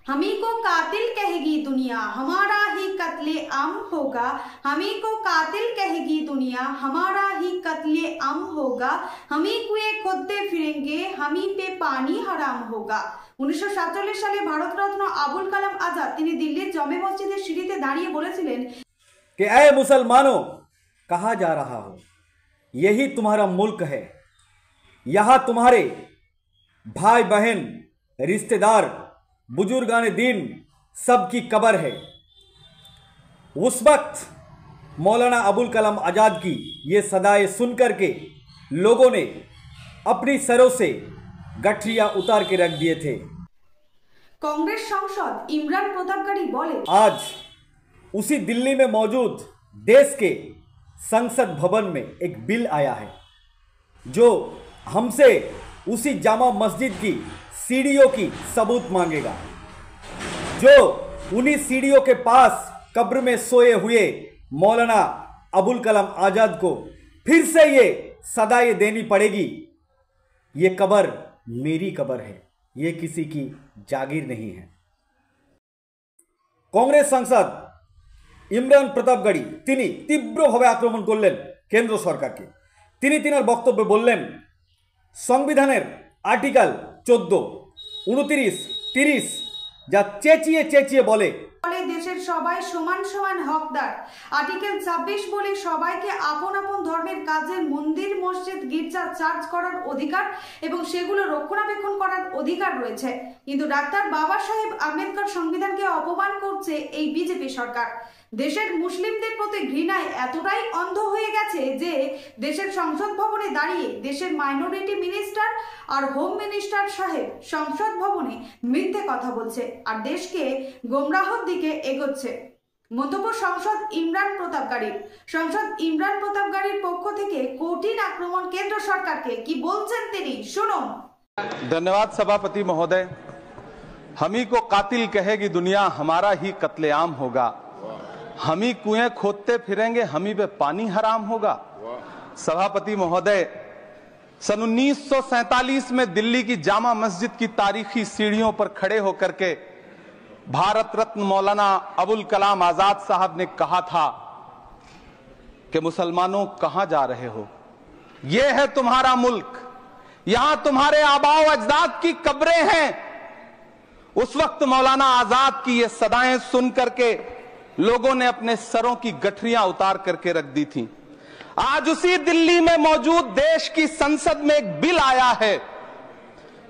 हमी को कातिल कहेगी दुनिया, हमारा ही कत्ले आम होगा। हमी को कातिल कहेगी दुनिया, हमारा ही कत्ले आम होगा। हमी कुएं खोदते फिरेंगे, हमी पे पानी हराम होगा। 1947 সালে ভারতরত্ন আবুল কালাম আজাদ তিনি দিল্লির জামে মসজিদের সিঁড়িতে দাঁড়িয়ে বলেছিলেন कि ऐ मुसलमानों, कहाँ जा रहा हो? यही तुम्हारा मुल्क है। यहाँ तुम्हारे भाई बहन, रिश्तेदार, बुजुर्गान दीन सबकी कब्र है। उस वक्त मौलाना अबुल कलाम आज़ाद की ये सदाएं सुनकर के लोगों ने अपनी सरों से गठरिया उतार के रख दिए थे। कांग्रेस सांसद इमरान प्रतापगढ़ी बोले, आज उसी दिल्ली में मौजूद देश के संसद भवन में एक बिल आया है जो हमसे उसी जामा मस्जिद की सीढ़ियों की सबूत मांगेगा, जो उन्हीं सीढ़ियों के पास कब्र में सोए हुए मौलाना अबुल कलाम आज़ाद को फिर से ये सदाएं देनी पड़ेगी। ये कब्र मेरी कब्र है, ये किसी की जागीर नहीं है। कांग्रेस सांसद ইমরান প্রতাপগড়ি তিনি তীব্রভাবে আক্রমণ করলেন কেন্দ্র সরকারকে। তিনি তিনার বক্তব্যে বললেন, সংবিধানের আর্টিকেল 14, 29, 30 যা চেঁচিয়ে চেঁচিয়ে বলে দেশের সবাই সমান সমান হকদার, আর্টিকেল 26 বলে সবাইকে আপন আপন ধর্মের কাজে মন্দির, মসজিদ, গির্জা, চার্চ করার অধিকার এবং সেগুলো রক্ষণাবেক্ষণ করার অধিকার রয়েছে। কিন্তু ডাক্তার বাবা সাহেব আম্বেদকর সংবিধানকে অপমান করছে এই বিজেপি সরকার। দেশের মুসলিমদের প্রতি ঘৃণায় এতটাই অন্ধ হয়ে গেছে যে দেশের সংসদ ভবনে দাঁড়িয়ে দেশের মাইনরিটি মিনিস্টার আর হোম মিনিস্টার সাহেব সংসদ ভবনে মিথ্যে কথা বলছে আর দেশকে গোমরাহর দিকে এগোচ্ছে। মন্তব্য সংসদ ইমরান প্রতাপগড়ির। সংসদ ইমরান প্রতাপগড়ির পক্ষ থেকে কঠিন আক্রমণ কেন্দ্র সরকারকে। কি বলছেন তিনি, শুনুন। धन्यवाद सभापति महोदय। हमी को कातिल कहेगी दुनिया, हमारा ही कत्लेआम होगा। हमी कुएं खोदते फिरेंगे, हमी पे पानी हराम होगा। सभापति महोदय, सन 1947 में दिल्ली की जामा मस्जिद की तारीखी सीढ़ियों पर खड़े होकर के भारत रत्न मौलाना अबुल कलाम आजाद साहब ने कहा था कि मुसलमानों कहां जा रहे हो? यह है तुम्हारा मुल्क, यहां तुम्हारे आबाओ अजदाद की कब्रें हैं। उस वक्त मौलाना आजाद की ये सदाएं सुन करके लोगों ने अपने सरों की गठरियां उतार करके रख दी थी। आज उसी दिल्ली में मौजूद देश की संसद में एक बिल आया है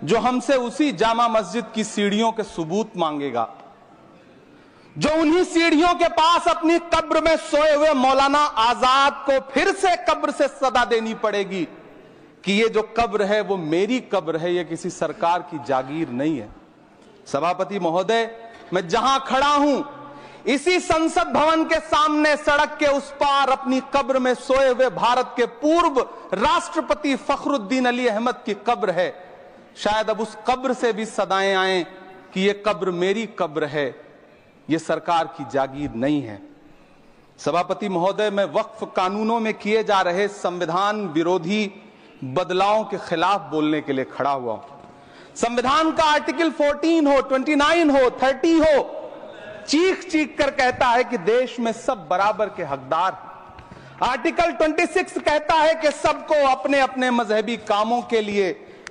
जो हमसे उसी जामा मस्जिद की सीढ़ियों के सबूत मांगेगा, जो उन्हीं सीढ़ियों के पास अपनी कब्र में सोए हुए मौलाना आजाद को फिर से कब्र से सदा देनी पड़ेगी कि ये जो कब्र है वो मेरी कब्र है, ये किसी सरकार की जागीर नहीं है। सभापति महोदय, मैं जहां खड़ा हूं इसी संसद भवन के सामने सड़क के उस पार अपनी कब्र में सोए हुए भारत के पूर्व राष्ट्रपति फखरुद्दीन अली अहमद की कब्र है। शायद अब उस कब्र से भी सदाएं आए कि ये कब्र मेरी कब्र है, ये सरकार की जागीर नहीं है। सभापति महोदय, मैं वक्फ कानूनों में किए जा रहे संविधान विरोधी बदलावों के खिलाफ बोलने के लिए खड़ा हुआ हूं। संविधान का आर्टिकल 14 हो, 29 हो, 30 हो, चीख चीख कर कहता है कि देश में सब बराबर के हकदार हैं। आर्टिकल 26 कहता है कि सबको अपने अपने मजहबी कामों के लिए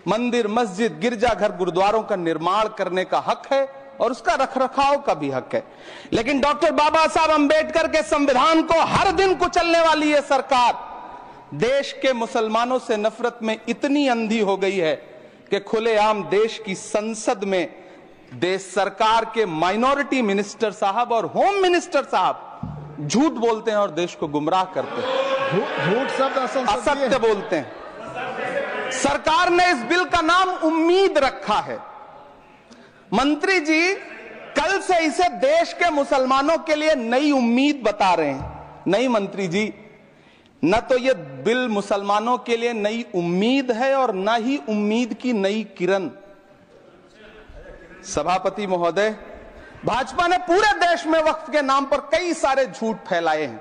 मंदिर, मस्जिद, गिरजाघर, गुरुद्वारों का निर्माण करने का हक है और उसका रखरखाव का भी हक है। लेकिन डॉक्टर बाबा साहब अंबेडकर के संविधान को हर दिन कुचलने वाली ये सरकार देश के मुसलमानों से नफरत में इतनी अंधी हो गई है कि खुलेआम देश की संसद में देश सरकार के माइनॉरिटी मिनिस्टर साहब और होम मिनिस्टर साहब झूठ बोलते हैं और देश को गुमराह करते हैं, झूठ शब्द असत्य बोलते हैं। सरकार ने इस बिल का नाम उम्मीद रखा है। मंत्री जी कल से इसे देश के मुसलमानों के लिए नई उम्मीद बता रहे हैं। नहीं मंत्री जी, न तो ये बिल मुसलमानों के लिए नई उम्मीद है और न ही उम्मीद की नई किरण। सभापति महोदय, भाजपा ने पूरे देश में वक्फ के नाम पर कई सारे झूठ फैलाए हैं।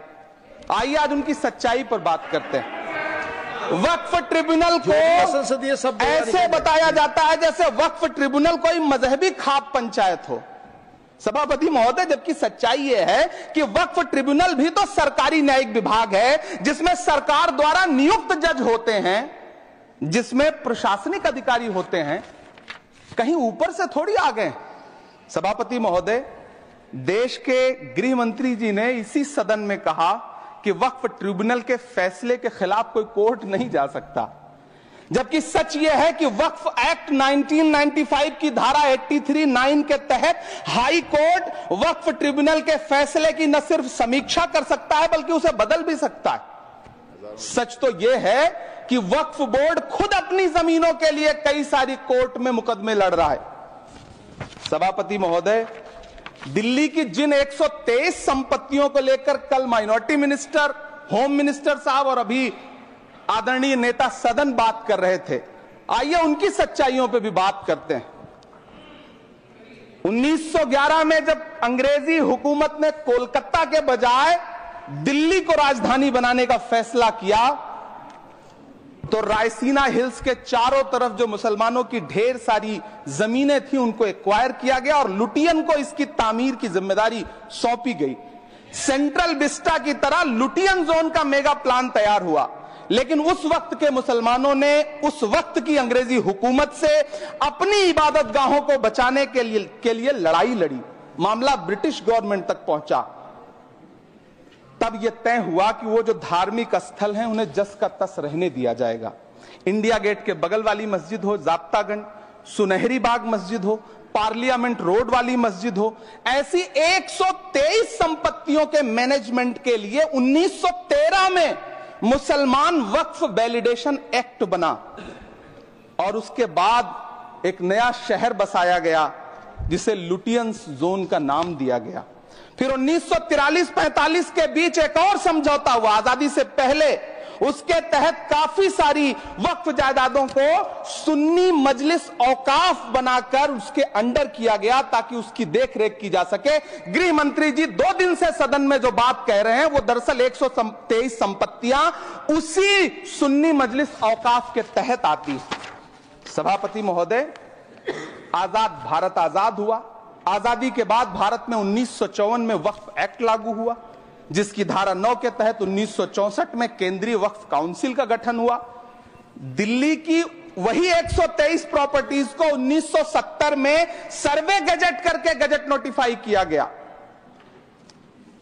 आइए आज उनकी सच्चाई पर बात करते हैं। वक्फ ट्रिब्यूनल को ऐसे बताया जाता है जैसे वक्फ ट्रिब्यूनल कोई मजहबी खाप पंचायत हो। सभापति महोदय, जबकि सच्चाई यह है कि वक्फ ट्रिब्यूनल भी तो सरकारी न्यायिक विभाग है, जिसमें सरकार द्वारा नियुक्त जज होते हैं, जिसमें प्रशासनिक अधिकारी होते हैं, कहीं ऊपर से थोड़ी आ गए। सभापति महोदय, देश के गृह मंत्री जी ने इसी सदन में कहा कि वक्फ ट्रिब्यूनल के फैसले के खिलाफ कोई कोर्ट नहीं जा सकता, जबकि सच यह है कि वक्फ एक्ट 1995 की धारा 83(9) के तहत हाई कोर्ट वक्फ ट्रिब्यूनल के फैसले की न सिर्फ समीक्षा कर सकता है बल्कि उसे बदल भी सकता है। सच तो यह है कि वक्फ बोर्ड खुद अपनी जमीनों के लिए कई सारी कोर्ट में मुकदमे लड़ रहा है। सभापति महोदय, दिल्ली की जिन 123 संपत्तियों को लेकर कल माइनॉरिटी मिनिस्टर, होम मिनिस्टर साहब और अभी आदरणीय नेता सदन बात कर रहे थे, आइए उनकी सच्चाइयों पे भी बात करते हैं। 1911 में जब अंग्रेजी हुकूमत ने कोलकाता के बजाय दिल्ली को राजधानी बनाने का फैसला किया, तो रायसीना हिल्स के चारों तरफ जो मुसलमानों की ढेर सारी जमीनें थी उनको एक्वायर किया गया और लुटियन को इसकी तामीर की जिम्मेदारी सौंपी गई। सेंट्रल विस्टा की तरह लुटियन जोन का मेगा प्लान तैयार हुआ, लेकिन उस वक्त के मुसलमानों ने उस वक्त की अंग्रेजी हुकूमत से अपनी इबादत गाहों को बचाने के लिए लड़ाई लड़ी। मामला ब्रिटिश गवर्नमेंट तक पहुंचा। तब यह तय हुआ कि वो जो धार्मिक स्थल हैं उन्हें जस का तस रहने दिया जाएगा। इंडिया गेट के बगल वाली मस्जिद हो, जाप्तागंज, सुनहरी बाग मस्जिद हो, पार्लियामेंट रोड वाली मस्जिद हो, ऐसी 123 संपत्तियों के मैनेजमेंट के लिए 1913 में मुसलमान वक्फ वैलिडेशन एक्ट बना और उसके बाद एक नया शहर बसाया गया जिसे लुटियंस जोन का नाम दिया गया। फिर 1943-45 के बीच एक और समझौता हुआ आजादी से पहले, उसके तहत काफी सारी वक्फ जायदादों को सुन्नी मजलिस औकाफ बनाकर उसके अंडर किया गया ताकि उसकी देखरेख की जा सके। गृह मंत्री जी 2 दिन से सदन में जो बात कह रहे हैं वो दरअसल 123 संपत्तियां उसी सुन्नी मजलिस औकाफ के तहत आती। सभापति महोदय, आजाद भारत आजाद हुआ। आजादी के बाद भारत में 1954 में वक्फ एक्ट लागू हुआ, जिसकी धारा 9 के तहत 1964 में केंद्रीय वक्फ काउंसिल का गठन हुआ। दिल्ली की वही 123 प्रॉपर्टीज को 1970 में सर्वे गजट करके गजट नोटिफाई किया गया।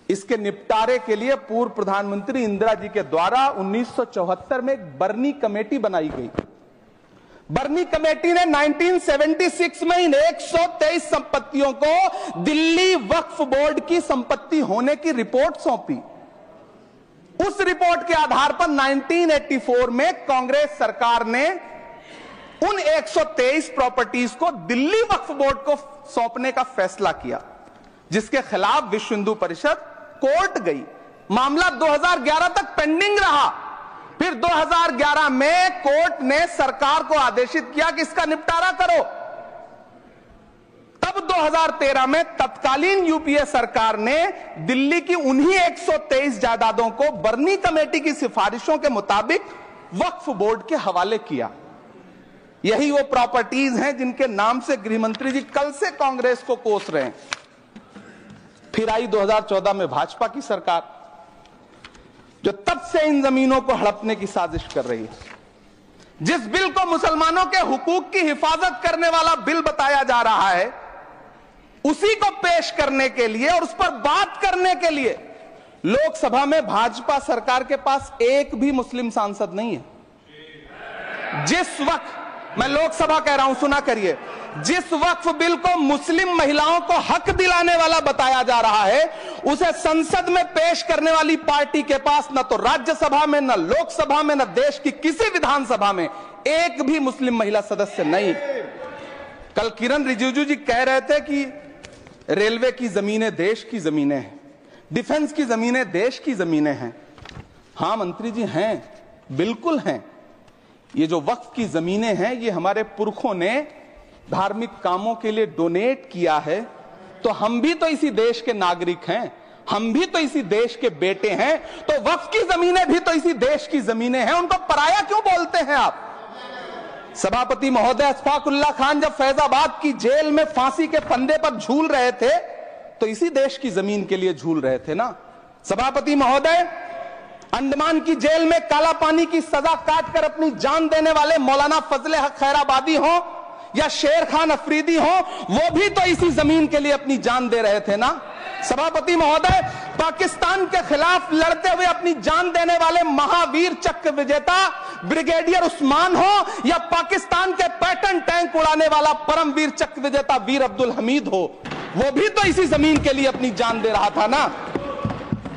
इसके निपटारे के लिए पूर्व प्रधानमंत्री इंदिरा जी के द्वारा 1974 में एक बर्नी कमेटी बनाई गई। बर्नी कमेटी ने 1976 में इन 123 संपत्तियों को दिल्ली वक्फ बोर्ड की संपत्ति होने की रिपोर्ट सौंपी। उस रिपोर्ट के आधार पर 1984 में कांग्रेस सरकार ने उन 123 प्रॉपर्टीज को दिल्ली वक्फ बोर्ड को सौंपने का फैसला किया, जिसके खिलाफ विश्व हिंदू परिषद कोर्ट गई। मामला 2011 तक पेंडिंग रहा। फिर 2011 में कोर्ट ने सरकार को आदेशित किया कि इसका निपटारा करो। तब 2013 में तत्कालीन यूपीए सरकार ने दिल्ली की उन्हीं 123 जायदादों को बर्नी कमेटी की सिफारिशों के मुताबिक वक्फ बोर्ड के हवाले किया। यही वो प्रॉपर्टीज हैं जिनके नाम से गृहमंत्री जी कल से कांग्रेस को कोस रहे हैं। फिर आई 2014 में भाजपा की सरकार, जो तब से इन जमीनों को हड़पने की साजिश कर रही है। जिस बिल को मुसलमानों के हुकूक की हिफाजत करने वाला बिल बताया जा रहा है, उसी को पेश करने के लिए और उस पर बात करने के लिए लोकसभा में भाजपा सरकार के पास एक भी मुस्लिम सांसद नहीं है। जिस वक्त, मैं लोकसभा कह रहा हूं, सुना करिए, जिस वक्फ बिल को मुस्लिम महिलाओं को हक दिलाने वाला बताया जा रहा है, उसे संसद में पेश करने वाली पार्टी के पास न तो राज्यसभा में, न लोकसभा में, न देश की किसी विधानसभा में एक भी मुस्लिम महिला सदस्य नहीं। कल किरण रिजिजू जी कह रहे थे कि रेलवे की जमीनें देश की जमीनें हैं, डिफेंस की जमीनें देश की जमीनें हैं। हां मंत्री जी, हैं, बिल्कुल हैं। ये जो वक्फ की जमीनें हैं, ये हमारे पुरखों ने धार्मिक कामों के लिए डोनेट किया है, तो हम भी तो इसी देश के नागरिक हैं, हम भी तो इसी देश के बेटे हैं, तो वक्फ की जमीनें भी तो इसी देश की जमीनें हैं। उनको पराया क्यों बोलते हैं आप? सभापति महोदय, अशफाकुल्लाह खान जब फैजाबाद की जेल में फांसी के फंदे पर झूल रहे थे, तो इसी देश की जमीन के लिए झूल रहे थे ना। सभापति महोदय, अंडमान की जेल में काला पानी की सजा काटकर अपनी जान देने वाले मौलाना फजले हक खैराबादी हो या शेर खान अफरीदी हो, वो भी तो इसी जमीन के लिए अपनी जान दे रहे थे ना। सभापति महोदय, पाकिस्तान के खिलाफ लड़ते हुए अपनी जान देने वाले महावीर चक्र विजेता ब्रिगेडियर उस्मान हो या पाकिस्तान के पैटर्न टैंक उड़ाने वाला परमवीर चक्र विजेता वीर अब्दुल हमीद हो, वो भी तो इसी जमीन के लिए अपनी जान दे रहा था ना।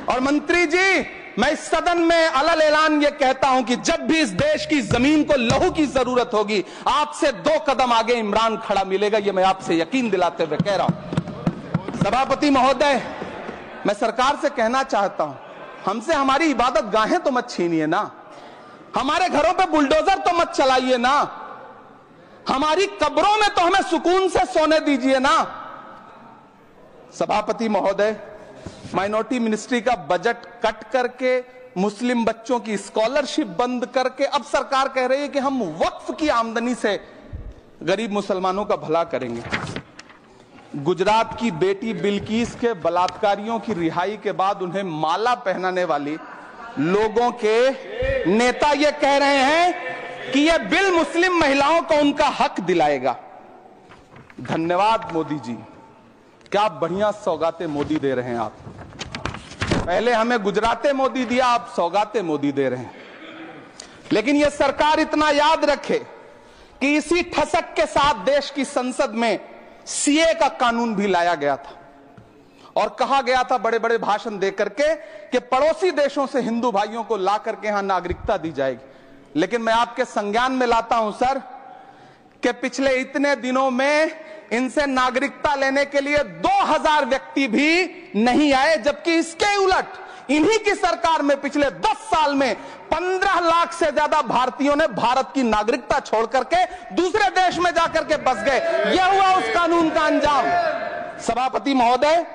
और मंत्री जी, मैं इस सदन में अलल ऐलान ये कहता हूं कि जब भी इस देश की जमीन को लहू की जरूरत होगी, आपसे 2 कदम आगे इमरान खड़ा मिलेगा, ये मैं आपसे यकीन दिलाते हुए कह रहा हूं। सभापति महोदय, मैं सरकार से कहना चाहता हूं, हमसे हमारी इबादत गाहें तो मत छीनिए ना, हमारे घरों पे बुलडोजर तो मत चलाइए ना, हमारी कब्रों में तो हमें सुकून से सोने दीजिए ना। सभापति महोदय, माइनॉरिटी मिनिस्ट्री का बजट कट करके, मुस्लिम बच्चों की स्कॉलरशिप बंद करके अब सरकार कह रही है कि हम वक्फ की आमदनी से गरीब मुसलमानों का भला करेंगे। गुजरात की बेटी बिल्किस के बलात्कारियों की रिहाई के बाद उन्हें माला पहनाने वाली लोगों के नेता ये कह रहे हैं कि यह बिल मुस्लिम महिलाओं को उनका हक दिलाएगा। धन्यवाद मोदी जी, क्या बढ़िया सौगातें मोदी दे रहे हैं आप। पहले हमें गुजराते मोदी दिया, आप सौगाते मोदी दे रहे हैं। लेकिन यह सरकार इतना याद रखे कि इसी ठसक के साथ देश की संसद में सीए का कानून भी लाया गया था और कहा गया था बड़े बड़े भाषण देकर के कि पड़ोसी देशों से हिंदू भाइयों को ला करके यहां नागरिकता दी जाएगी। लेकिन मैं आपके संज्ञान में लाता हूं सर कि पिछले इतने दिनों में इनसे नागरिकता लेने के लिए 2000 व्यक्ति भी नहीं आए, जबकि इसके उलट इन्हीं की सरकार में पिछले 10 साल में 15 लाख से ज्यादा भारतीयों ने भारत की नागरिकता छोड़ करके दूसरे देश में जाकर के बस गए। यह हुआ उस कानून का अंजाम। सभापति महोदय,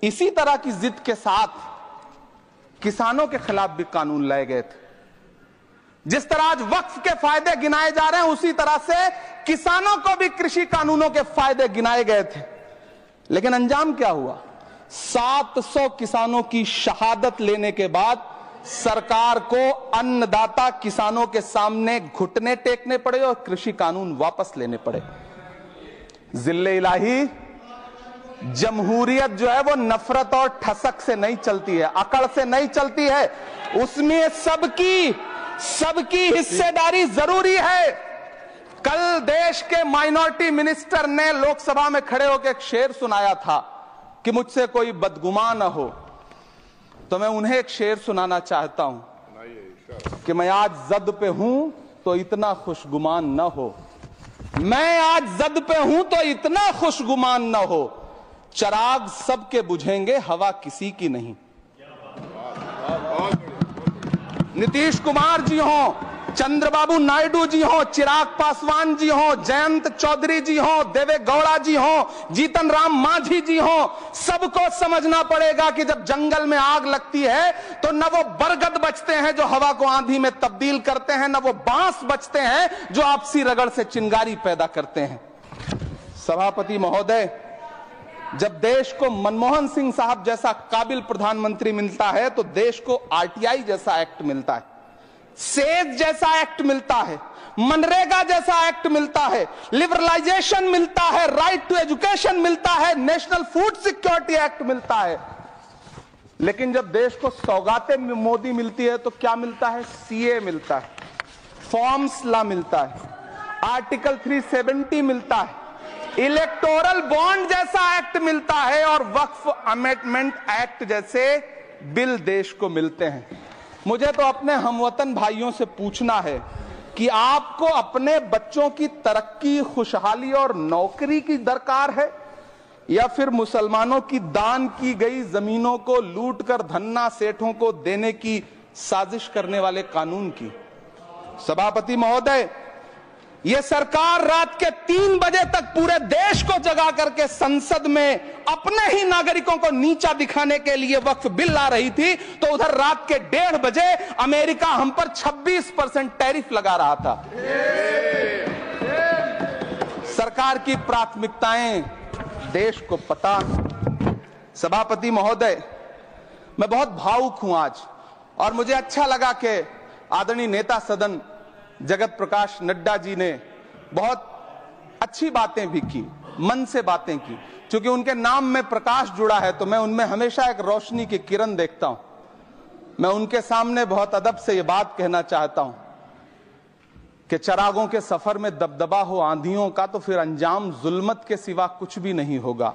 इसी तरह की जिद के साथ किसानों के खिलाफ भी कानून लाए गए थे। जिस तरह आज वक्फ के फायदे गिनाए जा रहे हैं, उसी तरह से किसानों को भी कृषि कानूनों के फायदे गिनाए गए थे। लेकिन अंजाम क्या हुआ? 700 किसानों की शहादत लेने के बाद सरकार को अन्नदाता किसानों के सामने घुटने टेकने पड़े और कृषि कानून वापस लेने पड़े। जिल्ले इलाही, जमहूरियत जो है वो नफरत और ठसक से नहीं चलती है, अकड़ से नहीं चलती है, उसमें सबकी हिस्सेदारी जरूरी है। कल देश के माइनॉरिटी मिनिस्टर ने लोकसभा में खड़े होकर एक शेर सुनाया था कि मुझसे कोई बदगुमान न हो, तो मैं उन्हें एक शेर सुनाना चाहता हूं कि मैं आज जद पे हूं तो इतना खुशगुमान न हो, मैं आज जद पे हूं तो इतना खुशगुमान न हो, चराग सबके बुझेंगे हवा किसी की नहीं। नीतीश कुमार जी हो, चंद्रबाबू नायडू जी हो, चिराग पासवान जी हो, जयंत चौधरी जी हो, देवे गौड़ा जी हो, जीतन राम मांझी जी हो, सबको समझना पड़ेगा कि जब जंगल में आग लगती है तो न वो बरगद बचते हैं जो हवा को आंधी में तब्दील करते हैं, न वो बांस बचते हैं जो आपसी रगड़ से चिंगारी पैदा करते हैं। सभापति महोदय, जब देश को मनमोहन सिंह साहब जैसा काबिल प्रधानमंत्री मिलता है तो देश को आरटीआई जैसा एक्ट मिलता है, सेज जैसा एक्ट मिलता है, मनरेगा जैसा एक्ट मिलता है, लिबरलाइजेशन मिलता है, राइट टू एजुकेशन मिलता है, नेशनल फूड सिक्योरिटी एक्ट मिलता है। लेकिन जब देश को सौगातें मोदी मिलती है तो क्या मिलता है? सीए मिलता है, फॉर्म्स लॉ मिलता है, आर्टिकल 370 मिलता है, इलेक्टोरल बॉन्ड जैसा एक्ट मिलता है और वक्फ अमेंडमेंट एक्ट जैसे बिल देश को मिलते हैं। मुझे तो अपने हमवतन भाइयों से पूछना है कि आपको अपने बच्चों की तरक्की, खुशहाली और नौकरी की दरकार है या फिर मुसलमानों की दान की गई जमीनों को लूटकर धन्ना सेठों को देने की साजिश करने वाले कानून की? सभापति महोदय, यह सरकार रात के 3 बजे तक पूरे देश को जगा करके संसद में अपने ही नागरिकों को नीचा दिखाने के लिए वक्फ बिल ला रही थी, तो उधर रात के 1:30 बजे अमेरिका हम पर 26% टैरिफ लगा रहा था। सरकार की प्राथमिकताएं देश को पता, सभापति महोदय, मैं बहुत भावुक हूं आज, और मुझे अच्छा लगा कि आदरणीय नेता सदन जगत प्रकाश नड्डा जी ने बहुत अच्छी बातें भी की, मन से बातें की। क्योंकि उनके नाम में प्रकाश जुड़ा है तो मैं उनमें हमेशा एक रोशनी की किरण देखता हूं। मैं उनके सामने बहुत अदब से यह बात कहना चाहता हूं कि चरागों के सफर में दबदबा हो आंधियों का तो फिर अंजाम जुल्मत के सिवा कुछ भी नहीं होगा।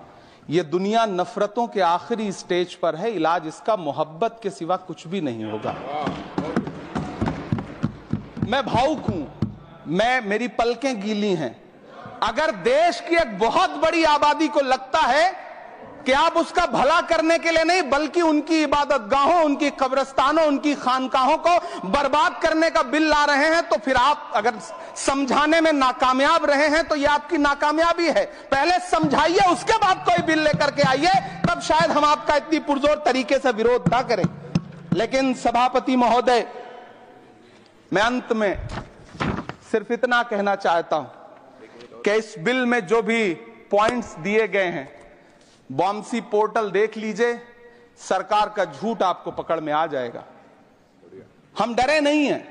ये दुनिया नफरतों के आखिरी स्टेज पर है, इलाज इसका मोहब्बत के सिवा कुछ भी नहीं होगा। मैं भावुक हूं, मेरी पलकें गीली हैं। अगर देश की एक बहुत बड़ी आबादी को लगता है कि आप उसका भला करने के लिए नहीं बल्कि उनकी इबादतगाहों, उनकी कब्रिस्तानों, उनकी खानकाहों को बर्बाद करने का बिल ला रहे हैं, तो फिर आप अगर समझाने में नाकामयाब रहे हैं तो यह आपकी नाकामयाबी है। पहले समझाइए, उसके बाद कोई बिल लेकर के आइए, तब शायद हम आपका इतनी पुरजोर तरीके से विरोध ना करें। लेकिन सभापति महोदय, मैं अंत में सिर्फ इतना कहना चाहता हूं कि इस बिल में जो भी पॉइंट्स दिए गए हैं, बॉम्सी पोर्टल देख लीजिए, सरकार का झूठ आपको पकड़ में आ जाएगा। हम डरे नहीं हैं,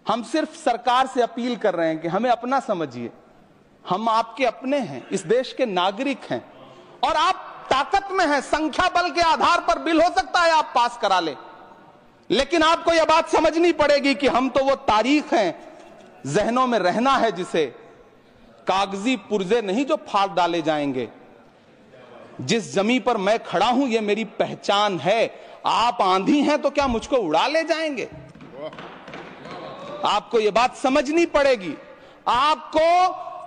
हम सिर्फ सरकार से अपील कर रहे हैं कि हमें अपना समझिए। हम आपके अपने हैं, इस देश के नागरिक हैं, और आप ताकत में हैं। संख्या बल के आधार पर बिल हो सकता है आप पास करा ले, लेकिन आपको यह बात समझनी पड़ेगी कि हम तो वो तारीख हैं, जहनों में रहना है, जिसे कागजी पुर्जे नहीं जो फाड़ डाले जाएंगे। जिस जमीन पर मैं खड़ा हूं यह मेरी पहचान है। आप आंधी हैं तो क्या मुझको उड़ा ले जाएंगे? आपको यह बात समझनी पड़ेगी। आपको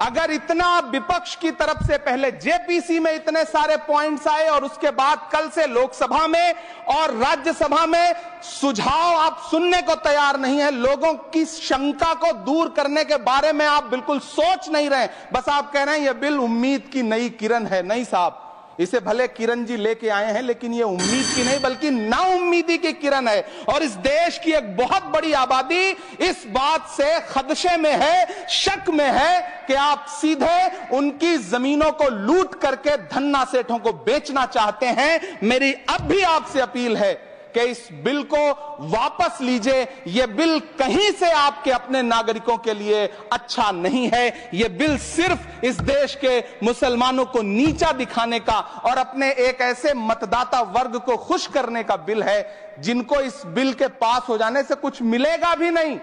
अगर इतना विपक्ष की तरफ से पहले जेपीसी में इतने सारे पॉइंट्स आए और उसके बाद कल से लोकसभा में और राज्यसभा में सुझाव आप सुनने को तैयार नहीं है, लोगों की शंका को दूर करने के बारे में आप बिल्कुल सोच नहीं रहे, बस आप कह रहे हैं यह बिल उम्मीद की नई किरण है। नहीं साहब, इसे भले किरण जी लेके आए हैं, लेकिन ये उम्मीद की नहीं बल्कि नाउम्मीदी की किरण है। और इस देश की एक बहुत बड़ी आबादी इस बात से खदशे में है, शक में है कि आप सीधे उनकी जमीनों को लूट करके धन्ना सेठों को बेचना चाहते हैं। मेरी अब भी आपसे अपील है कि इस बिल को वापस लीजिए। यह बिल कहीं से आपके अपने नागरिकों के लिए अच्छा नहीं है। यह बिल सिर्फ इस देश के मुसलमानों को नीचा दिखाने का और अपने एक ऐसे मतदाता वर्ग को खुश करने का बिल है जिनको इस बिल के पास हो जाने से कुछ मिलेगा भी नहीं,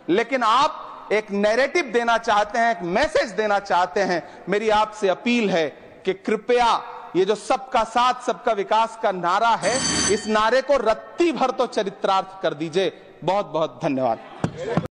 लेकिन आप एक नैरेटिव देना चाहते हैं, एक मैसेज देना चाहते हैं। मेरी आपसे अपील है कि कृपया ये जो सबका साथ सबका विकास का नारा है, इस नारे को रत्ती भर तो चरित्रार्थ कर दीजिए। बहुत बहुत धन्यवाद।